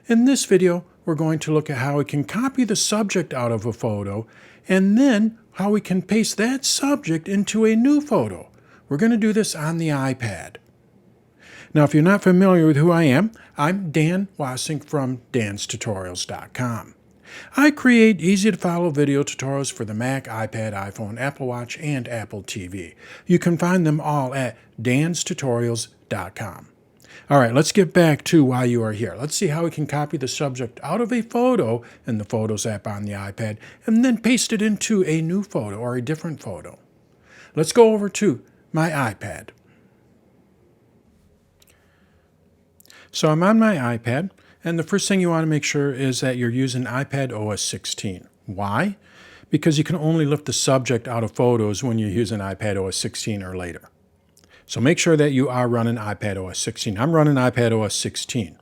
In this video, we're going to look at how we can copy the subject out of a photo and then how we can paste that subject into a new photo. We're going to do this on the iPad. Now, if you're not familiar with who I am, I'm Dan Wassink from danstutorials.com. I create easy-to-follow video tutorials for the Mac, iPad, iPhone, Apple Watch, and Apple TV. You can find them all at danstutorials.com. All right, let's get back to why you are here. Let's see how we can copy the subject out of a photo in the Photos app on the iPad and then paste it into a new photo or a different photo. Let's go over to my iPad. So I'm on my iPad, and the first thing you want to make sure is that you're using iPadOS 16. Why? Because you can only lift the subject out of photos when you're using iPadOS 16 or later. So make sure that you are running iPadOS 16. I'm running iPadOS 16.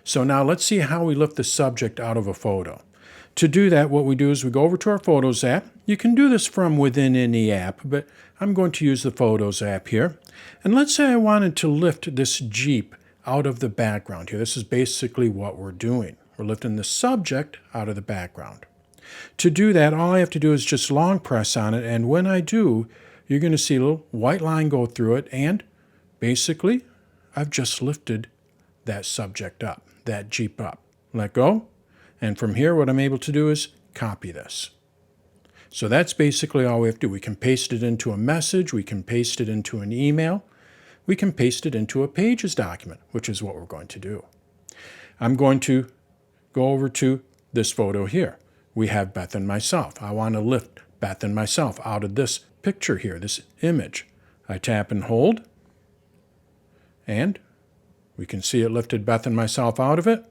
So now let's see how we lift the subject out of a photo. To do that, what we do is we go over to our Photos app. You can do this from within any app, but I'm going to use the Photos app here. And let's say I wanted to lift this Jeep out of the background here. This is basically what we're doing. We're lifting the subject out of the background. To do that, all I have to do is just long press on it, and when I do, you're going to see a little white line go through it, and basically, I've just lifted that subject up, that Jeep up. Let go, and from here, what I'm able to do is copy this. So that's basically all we have to do. We can paste it into a message, we can paste it into an email, we can paste it into a Pages document, which is what we're going to do. I'm going to go over to this photo here. We have Beth and myself. I want to lift Beth and myself out of this picture here, this image. I tap and hold, and we can see it lifted Beth and myself out of it.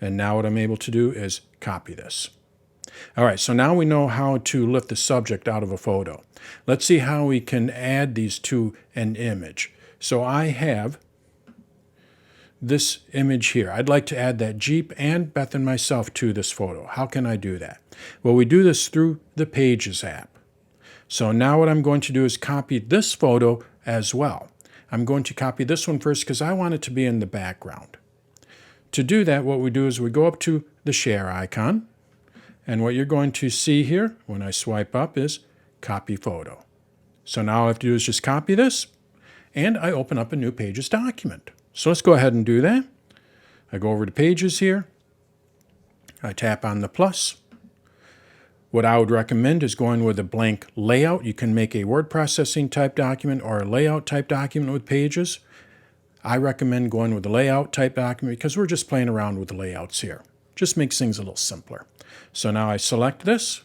And now what I'm able to do is copy this. All right, so now we know how to lift the subject out of a photo. Let's see how we can add these to an image. So I have this image here. I'd like to add that Jeep and Beth and myself to this photo. How can I do that? Well, we do this through the Pages app. So now what I'm going to do is copy this photo as well. I'm going to copy this one first because I want it to be in the background. To do that, what we do is we go up to the share icon, and what you're going to see here when I swipe up is copy photo. So now all I have to do is just copy this, and I open up a new Pages document. So let's go ahead and do that. I go over to Pages here. I tap on the plus. What I would recommend is going with a blank layout. You can make a word processing type document or a layout type document with Pages. I recommend going with the layout type document because we're just playing around with the layouts here. Just makes things a little simpler. So now I select this.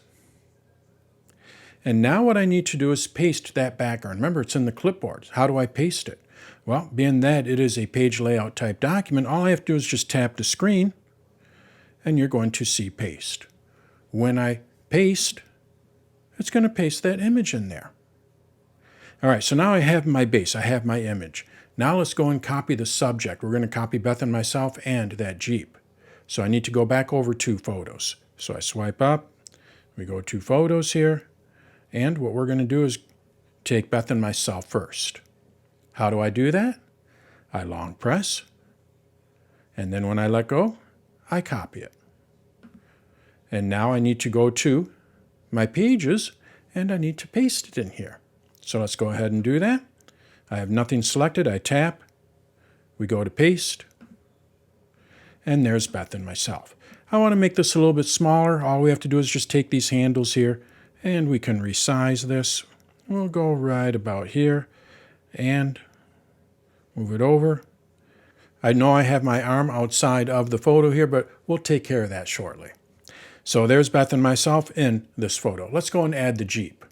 And now what I need to do is paste that background. Remember, it's in the clipboard. How do I paste it? Well, being that it is a page layout type document, all I have to do is just tap the screen, and you're going to see paste. When I paste, it's going to paste that image in there. All right, so now I have my base. I have my image. Now let's go and copy the subject. We're going to copy Beth and myself and that Jeep. So I need to go back over to Photos. So I swipe up. We go to Photos here. And what we're going to do is take Beth and myself first. How do I do that? I long press. And then when I let go, I copy it. And now I need to go to my Pages, and I need to paste it in here. So let's go ahead and do that. I have nothing selected. I tap. We go to Paste. And there's Beth and myself. I want to make this a little bit smaller. All we have to do is just take these handles here, and we can resize this. We'll go right about here and move it over. I know I have my arm outside of the photo here, but we'll take care of that shortly. So there's Beth and myself in this photo. Let's go and add the Jeep.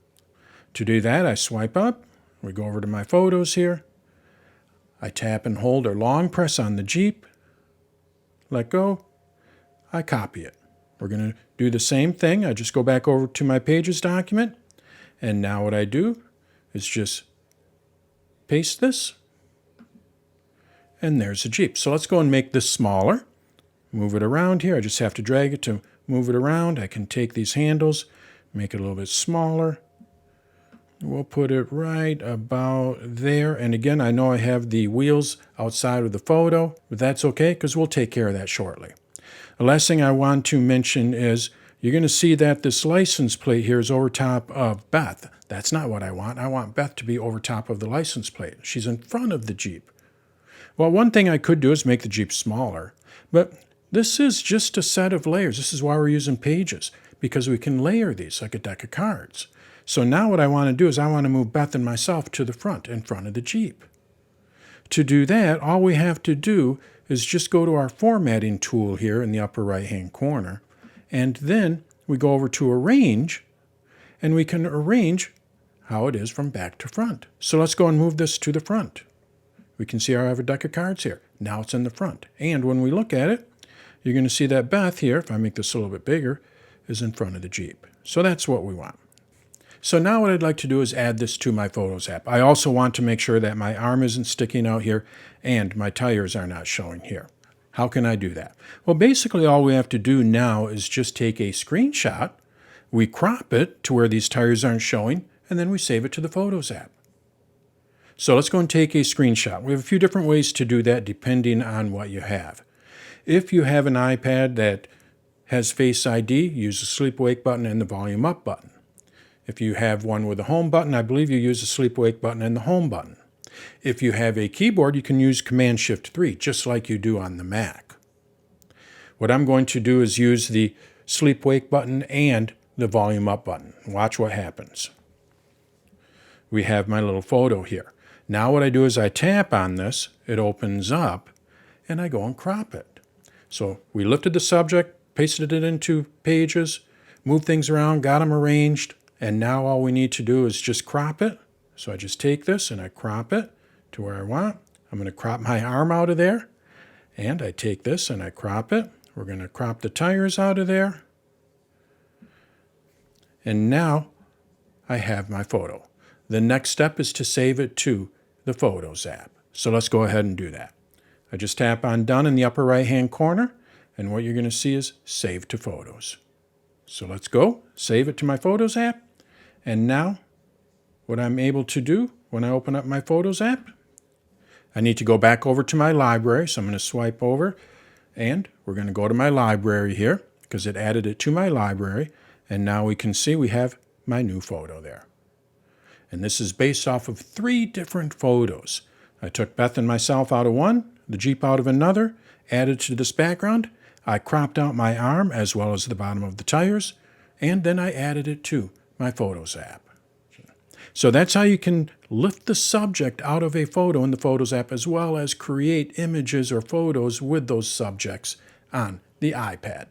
To do that, I swipe up. We go over to my photos here. I tap and hold or long press on the Jeep. Let go. I copy it. We're going to do the same thing. I just go back over to my Pages document. And now what I do is just paste this. And there's the Jeep. So let's go and make this smaller. Move it around here. I just have to drag it to move it around. I can take these handles, make it a little bit smaller. We'll put it right about there. And again, I know I have the wheels outside of the photo, but that's okay because we'll take care of that shortly. The last thing I want to mention is you're going to see that this license plate here is over top of Beth. That's not what I want. I want Beth to be over top of the license plate. She's in front of the Jeep. Well, one thing I could do is make the Jeep smaller, but this is just a set of layers. This is why we're using pages, because we can layer these like a deck of cards. So now what I want to do is I want to move Beth and myself to the front, in front of the Jeep. To do that, all we have to do is just go to our formatting tool here in the upper right-hand corner, and then we go over to Arrange, and we can arrange how it is from back to front. So let's go and move this to the front. We can see I have a deck of cards here. Now it's in the front. And when we look at it, you're going to see that Beth here, if I make this a little bit bigger, is in front of the Jeep. So that's what we want. So now what I'd like to do is add this to my Photos app. I also want to make sure that my arm isn't sticking out here and my tires are not showing here. How can I do that? Well, basically all we have to do now is just take a screenshot, we crop it to where these tires aren't showing, and then we save it to the Photos app. So let's go and take a screenshot. We have a few different ways to do that depending on what you have. If you have an iPad that has Face ID, use the sleep wake button and the volume up button. If you have one with a home button, I believe you use the sleep wake button and the home button. If you have a keyboard, you can use Command-Shift-3, just like you do on the Mac. What I'm going to do is use the sleep wake button and the volume up button. Watch what happens. We have my little photo here. Now what I do is I tap on this, it opens up, and I go and crop it. So we lifted the subject, pasted it into Pages, moved things around, got them arranged, and now all we need to do is just crop it. So I just take this and I crop it to where I want. I'm going to crop my arm out of there. And I take this and I crop it. We're going to crop the tires out of there. And now I have my photo. The next step is to save it to the Photos app. So let's go ahead and do that. I just tap on Done in the upper right-hand corner. And what you're going to see is Save to Photos. So let's go, save it to my Photos app. And now, what I'm able to do when I open up my Photos app, I need to go back over to my library. So I'm going to swipe over, and we're going to go to my library here because it added it to my library. And now we can see we have my new photo there. And this is based off of 3 different photos. I took Beth and myself out of one, the Jeep out of another, added to this background. I cropped out my arm as well as the bottom of the tires, and then I added it to my Photos app. So that's how you can lift the subject out of a photo in the Photos app, as well as create images or photos with those subjects on the iPad.